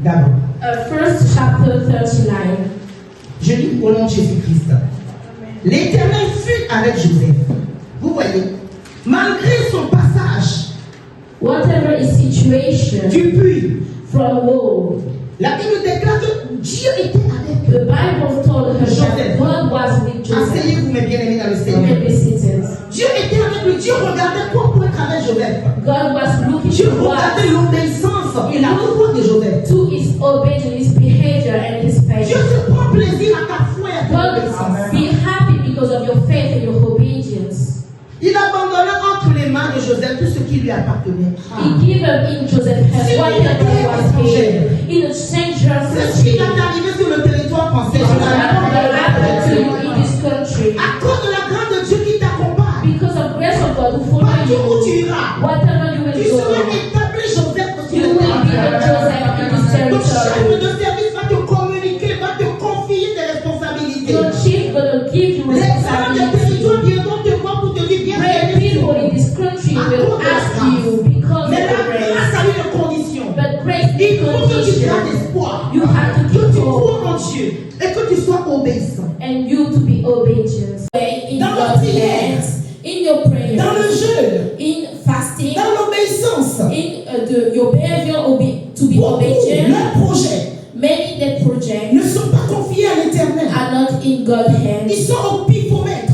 d'abord. First chapter 39. Je lis au nom de Jésus-Christ. L'Éternel fut avec Joseph. Vous voyez, malgré son passage Whatever his situation du puits, from woe, la Bible déclare que Dieu était avec eux. the Bible told her that God was with Joseph. Asseyez-vous, mes bien-aimés, dans le You Seigneur. can be seated. Dieu était avec lui. Dieu regardait quoi pour être avec Joseph. God was looking Dieu to regardait l'obéissance et la foi de Joseph. to his obedience, his behavior, and his faith. Dieu se prend plaisir à ta foi et à ta God obéissance. be happy because of your faith and your obedience. Il abandonna entre les mains de Joseph tout ce qui lui appartenait. He gave up in Joseph's hands whatever was his. In a stranger C'est ce qui est arrivé sur le territoire français. Je what happened to you vous in this country. à cause de la grâce de Dieu qui t'accompagne, Because of grace of God who follow partout où tu you, iras, whatever you tu will go, seras établi Joseph sur you le will be territoire. the Joseph in this Ton chef territory. de service va te communiquer, va te confier des responsabilités. Your chief gonna give you Les gens des territoires responsibility. viendront te voir pour te dire viens Great servir. people in this country will ask you because of Mais la the grace. grâce a une condition. But grace Il is faut que tu condition. gardes espoir, You have to que keep tu hope crois en Dieu et que tu sois obéissant. and you to be obedient. In Dans la God's prière, hands, in your prayer, dans le jeûne, in fasting, dans l'obéissance. in your behavior to be Beaucoup, obedient. leurs projets Many that projects ne sont pas confiés à l'Éternel. are not in God's hands. Ils sont au pifomètre.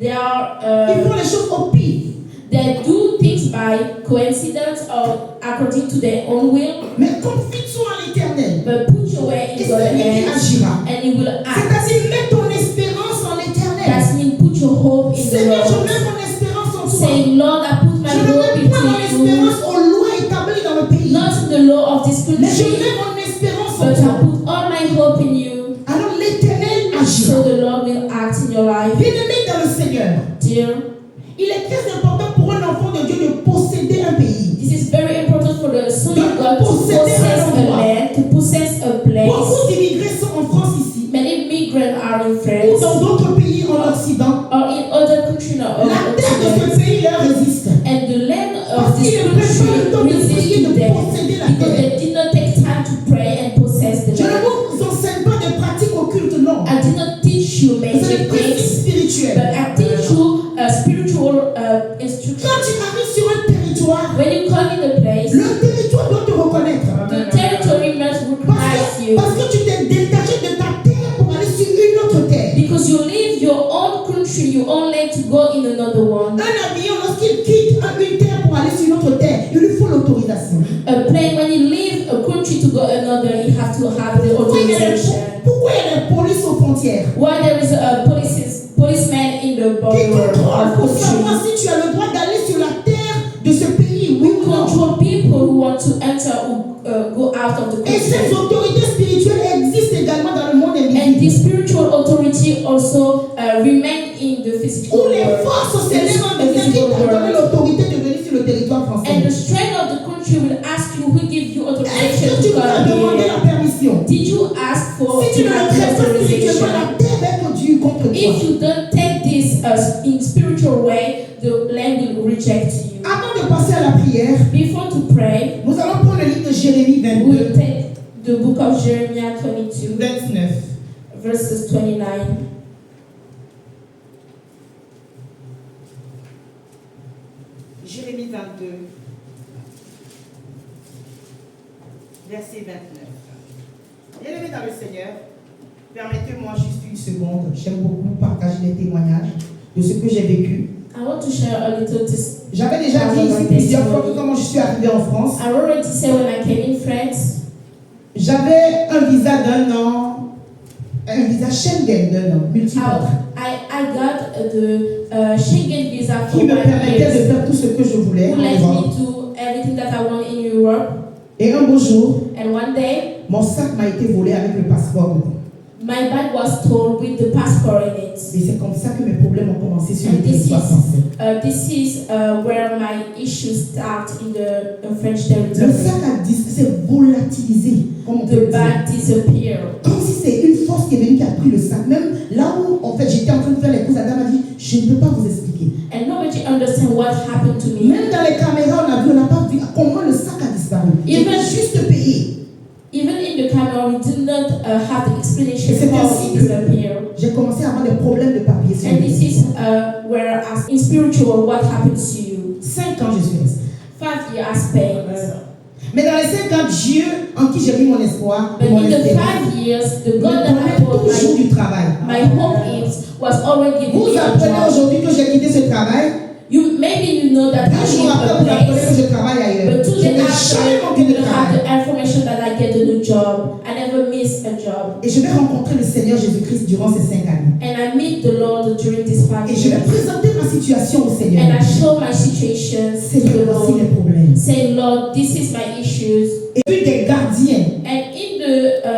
They are Ils font les choses au pif. they do things by coincidence or according to their own will. Mais confie-toi à l'Éternel. But put your way Et in c'est God's lui qui hands, agira. and He will act. C'est-à-dire, mets ton espérance en l'Éternel. That means put your hope in the Seigneur, je Lord. mets mon espérance en toi. Say, Lord, I put my Je ne hope mets pas mon into you, espérance aux lois établies dans le pays. not in the law of this Mais je country, mets mon espérance en but toi. I put all my hope in you. Alors l'Éternel So agira. the Lord will act in your life. Bien-aimé dans le Seigneur, Dear, il est très important pour un enfant de Dieu de posséder un pays. this is very important for the Son of God to possess a land, to possess a place. Beaucoup d'immigrés sont en France ici, Many migrants are in ou France dans d'autres pays en Occident. or in other countries of La terre de Occident. ce pays leur résiste. And the land Parce of this qu'ils ne prennent pas le temps country de prier, resisted de them posséder la because terre. they did not take time to pray and possess the Je ne land. vous enseigne pas des pratiques occultes, non. I did not teach you C'est des magic principes things, spirituels. but I teach you spiritual instruction. Quand tu arrives sur un territoire, When you come in a place, le territoire doit te reconnaître. the territory must recognize you Parce que tu t'es détaché de ta terre pour aller sur une autre terre. because you leave your own country, you only to go in another one. Un avion, lorsqu'il quitte une terre pour aller sur une autre terre, il lui faut l'autorisation. A plane, when you leave a country to go another, you have to have the authorization. Pourquoi il y a des polices aux frontières Why there is a policeman in the qui border contrôlent of pour savoir country? si tu as le droit d'aller sur la terre de ce pays, oui We ou non. control people who want to enter or go out of the Et ces country. autorités spirituelles existent également dans le monde And invisible. the spiritual authority also remain in the physical Où les world. forces s'élèvent en The disant qui physical t'a donné world. l'autorité de venir sur le territoire And français. the strength of the country will ask you who give you Est-ce authorization que tu to nous as come demandé here. la permission? Did you ask for Si tu to ne le have traites the pas spirituellement, authorization? la terre va être due contre toi. If you don't take this in spiritual way, the land will reject prière, before to pray, nous allons prendre le livre de Jérémie 22, we'll take the book of Jeremiah 22, 29. verses 29. Jérémie 22, verset 29. Bien-aimés dans le Seigneur, permettez-moi juste une seconde. J'aime beaucoup partager les témoignages de ce que j'ai vécu. I want to share a little J'avais déjà dit ici plusieurs fois que comment je suis arrivé en France. I already said when I came in France, j'avais un visa d'un an, un visa Schengen d'un an, multiple. I got the Schengen visa for qui me 5 permettait years. de faire tout ce que je voulais Who en let Europe. me do everything that I want in Europe. Et un beau jour, And one day, mon sac m'a été volé avec le passeport dedans. my bag was stolen with the passport in it. Et c'est comme ça que mes problèmes ont commencé sur le And this territoire français. is where my issues start in the French Le territory. sac s'est volatilisé, comme on peut The dire. bag disappeared. Comme si c'est une force qui est venue qui a pris le sac. Même là où en fait j'étais en train de faire les courses, la dame m'a dit, je ne peux pas vous expliquer. And nobody understand what happened to me. Même dans les caméras, on n'a pas vu comment le sac a disparu. J'ai juste payé. Even in the camera, we did not have the explanation C'est how ainsi it que disappeared. j'ai commencé à avoir des problèmes de papier sur And le this is where, as in spiritual, what happens to you. 5 ans, je suis resté. 5 years spent. Mais dans les 5 ans, Dieu, en qui j'ai mis mon espoir, et But mon in the espérance, 5 years, the me God that I donnait put toujours du travail. my hope in was already giving Vous me a apprenez job. aujourd'hui que j'ai quitté ce travail. Maybe you know that I Un jour leave après, a vous apprenez que place, je travaille ailleurs. but 2 Je days n'ai after, jamais manqué you de will have travail. the information that I get a new job. I never miss a job. Et je vais rencontrer le Seigneur Jésus-Christ durant ces 5 années. And I meet the Lord during these 5 Et je vais years. présenter ma situation au Seigneur. And I show my situation to Seigneur, the voici les Lord, problèmes. saying, Lord, this is my issues. Et puis des gardiens And in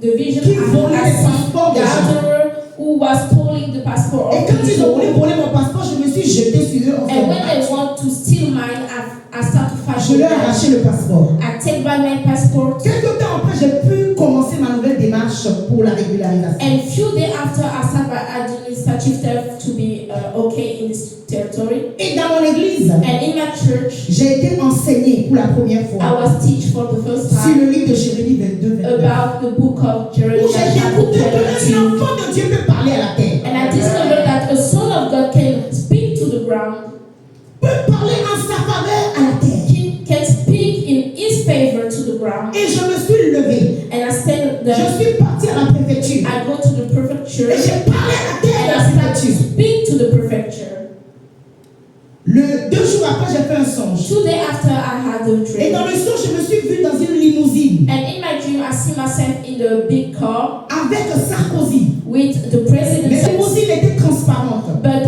the vision, qui I volaient les passeports des gens. gatherer who was stealing the passport Et of quand ils ont voulu people. voler mon passeport, je me suis jeté sur eux en And when they fait. want to steal mine, I start to fight Je with leur ai them. arraché le passeport. I take back my passport. Quelque temps après, j'ai pu commencer ma nouvelle démarche pour la régularisation. And few days after, I start my administrative stuff to be okay in this territory. Et dans mon église, And in my church, j'ai été enseigné pour la première I fois was teach for the first sur time le livre de Jérémie 22, 29. about the book of Jeremiah Où j'ai découvert chapter qu'un 22. enfant de Dieu peut parler à la terre. And I discovered that a son of God can speak to the ground, Peut parler en sa faveur à la terre. can speak in his favor to the ground. Et je me suis levé. And I stand there, Je suis parti à la préfecture. I go to the prefecture, Et j'ai parlé à la terre and de la I start to préfecture. speak to the prefecture. 2 jours après, j'ai fait un songe. 2 days after, I had the Et dream. dans le songe, je me suis vu dans une limousine And in my dream, I see myself in the big car avec Sarkozy. with the Mais president. la limousine était transparente. But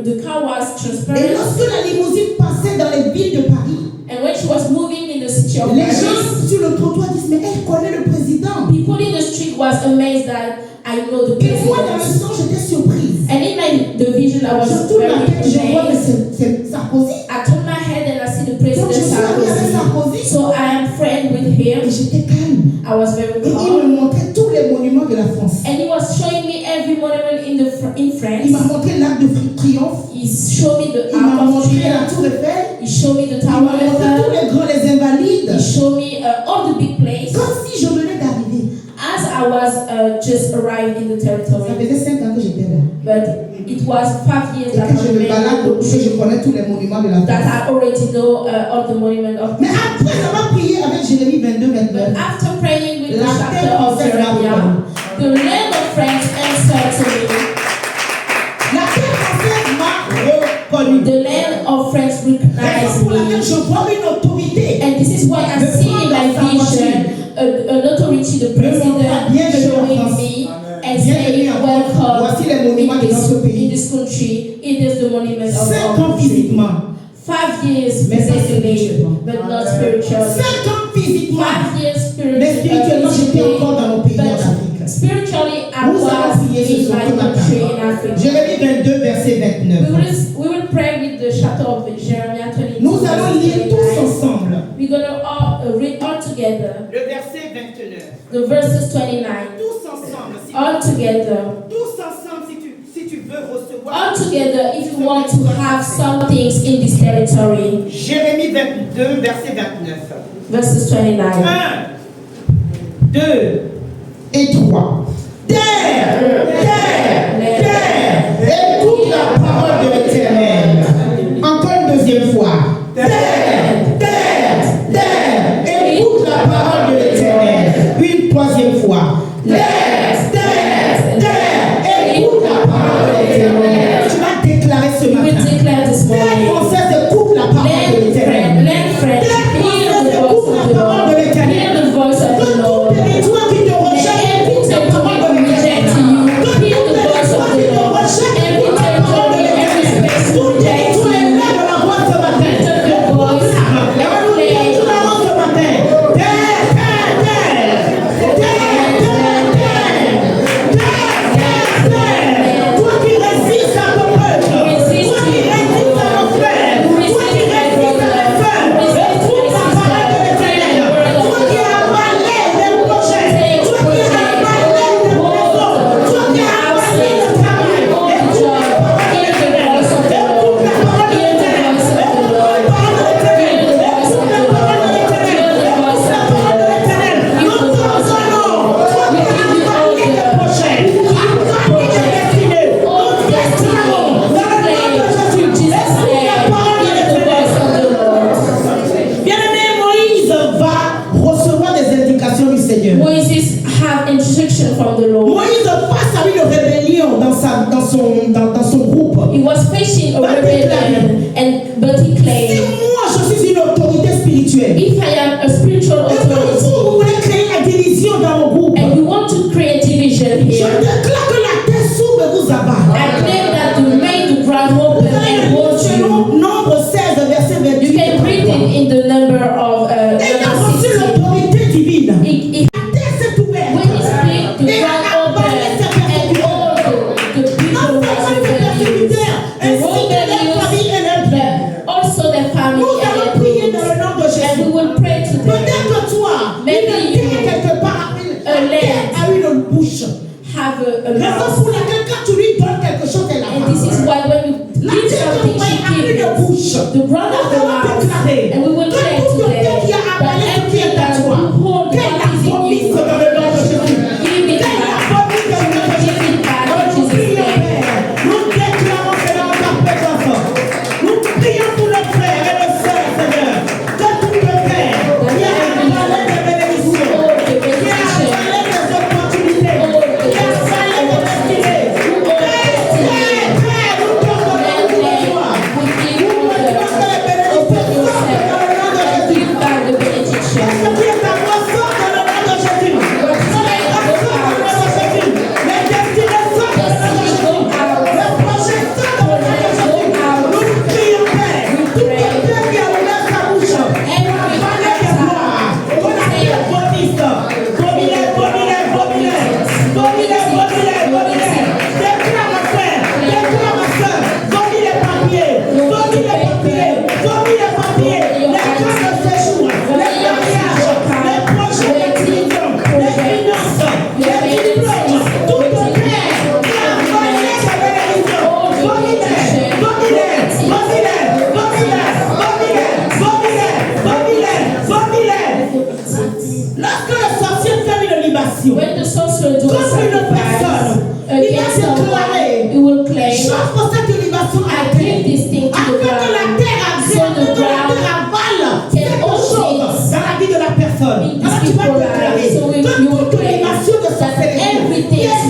the car was Et transparent. lorsque la limousine passait dans les villes de Paris, And when she was moving in the city of les Paris, gens sur le trottoir disent, mais elle connaît le président. people in the street was amazed that I know the Et moi, dans le president. songe, j'étais surprise. And in my vision, I was Je tourne very la tête, je vois, mais amazed. c'est Sarkozy. I turn my head and I see the Donc, president je suis amie avec Sarkozy. Sarkozy. So I am friend with him. Et j'étais calme. I was very Et il calm. me montrait tous les monuments de la France. And he was showing me every monument in Il France. m'a montré l'Arc de Triomphe. He showed me the Il m'a Arc of montré la Triumph. Tour Eiffel. He showed me the Il Tower m'a montré tous Eiffel. les grands, les invalides. He showed me all the big places. Comme si je venais d'arriver. As I was just arrived in the Ça territory. faisait 5 ans que j'étais là. But it was 5 years Et that que je I me balade, remained, que je connais tous les monuments de la that France. I already know all the monuments of. Mais après avoir prié avec Jérémie 22, But 29, after praying with the La chapter terre of française m'a Jeremiah, the land of France answered to me. la terre française m'a reconnu. The land of France Raison recognized pour laquelle me. je vois une autorité. And this is why I see in my vision an authority, the president showing me and saying, welcome Voici les monuments de notre in pays. this country. It is the monument of 5 our ans country. physiquement. 5 years Mais pas physically, spirituellement. but not spiritually. 5 ans physiquement. 5 years Mais spirituellement, j'étais physically, encore dans mon pays en Afrique. but spiritually I Nous allons was prier ce in soir my ce matin. country in Africa. Jérémie 22, verset 29. We will pray with the chapter of Jeremiah 22. Nous allons lire tous verse 29. ensemble. We're going to all read all together Le verset 29. the verses 29. Tous ensemble. All together. Tous ensemble, si tu veux veux recevoir. All together, if you want to have some things in this territory. Jérémie 22, verset 29. Verses 29. 1, 2 et 3. Terre, écoute la parole de l'Éternel. Encore une deuxième fois. Terre, écoute la parole de l'Éternel. Une troisième fois. Terre, écoute la parole de l'Éternel. Tu vas déclarer ce matin. Terre française, écoute la parole de l'Éternel. Terre française, écoute la parole de l'Éternel. Que tout territoire qui te rejette, écoute la parole de l'Éternel. Que tout territoire qui te rejette, écoute la parole de l'Éternel. Tout territoire est là de la voix ce matin. Toi qui résistes à ton peuple, toi qui résistes à ton frère, toi qui résistes à ton frère, écoute la parole de l'Éternel. Toi qui as avalé les projets, toi qui as avalé les maisons, toi qui as avalé le travail, écoute la parole de l'Éternel. Écoute la parole de l'Éternel. Écoute la parole de l'Éternel. Écoute la parole de l'Éternel. Écoute la parole de l'Éternel. Nous t'ordonnons, toi qui as avalé les projets, avalé les destinées, nous déclarons dans le nom de Jésus, écoute la parole de l'Éternel. Bien-aimé, Moïse va recevoir des indications du Seigneur. Moses have instruction from the Lord. Moïse face à une rébellion dans son groupe. He was facing a rebellion, but he Si claimed, moi je suis une autorité spirituelle, if I am a spiritual et que authority vous voulez créer la division dans mon groupe, and you want to create division je here, déclare que la terre s'ouvre et vous abat. I claim that to make the ground open and hold you. Selon Nombre 16, verset 28. You can read it in the number of Ayant reçu 16. l'autorité divine, La terre s'est ouverte. when he speak, the Et ground a open avalé ses and persécuteurs. all the people Non was seulement ses rebellious. persécuteurs, The ainsi que les rebellious, familles et leurs biens. also the family Nous allons and prier the dans le nom de and we Jésus. will pray today. Peut-être que toi, Maybe une you terre quelque part, a la terre a une bouche. have a Raison mouth. pour laquelle quand tu lui donnes quelque chose, elle a And this is why when you la give terre something, a she une gives bouche. the ground of the Nous allons mouth. déclarer And we will que pray toute today terre qui a that avalé ce qui everything est à that toi, you hold, qu'elle la what is in vomisse you, dans le nom de Jésus. give it Qu'elle la back. vomisse dans le nom de Give Jésus. it back in Nous Jesus' prions, name. Père. Nous déclarons que dans ta présence, nous prions pour nos frères et nos sœurs, Seigneur. Que toute terre qui a avalé des bénédictions, qui a avalé des opportunités, qui a avalé des destinées, Père, nous t'ordonnons pour le soir. Nous demandons que les bénédictions sortent dans le nom de Jésus. Give back the benediction. Ce qui est à moi sort dans le nom de Jésus. Les grâces sortent dans le nom de Jésus. Les destinées sortent dans le nom de Jésus. Les projets sortent dans le nom de Jésus. Nous prions, Père. Tout terre qui a ouvert sa bouche, on a parlé de gloire. On a dit vomisse. Vomis-les, vomis-les, vomis-les. Vomis-les, vomis-les, vomis-les. Déclare ma frère, déclare ma soeur. Vomis les papiers, vomis les papiers, vomis les papiers. Les cas de séjour, les mariages, les projets d'acquisition, les finances, les diplômes, toute terre qui a volé sa bénédiction. Vomis-les, vomis-les, vomis-les, vomis-les, vomis-les, vomis-les, vomis-les, vomis-les. Lorsque le sorcier fait une libation When the sorcerer does contre une personne, sacrifice il va against someone, déclarer: he will claim, j'offre cette libation à I la give terre. this thing to Afin the que la ground. terre agrée, que la terre avale quelque chose dans la vie de la personne. Alors tu vas déclarer que toute libation de sorcellerie qui est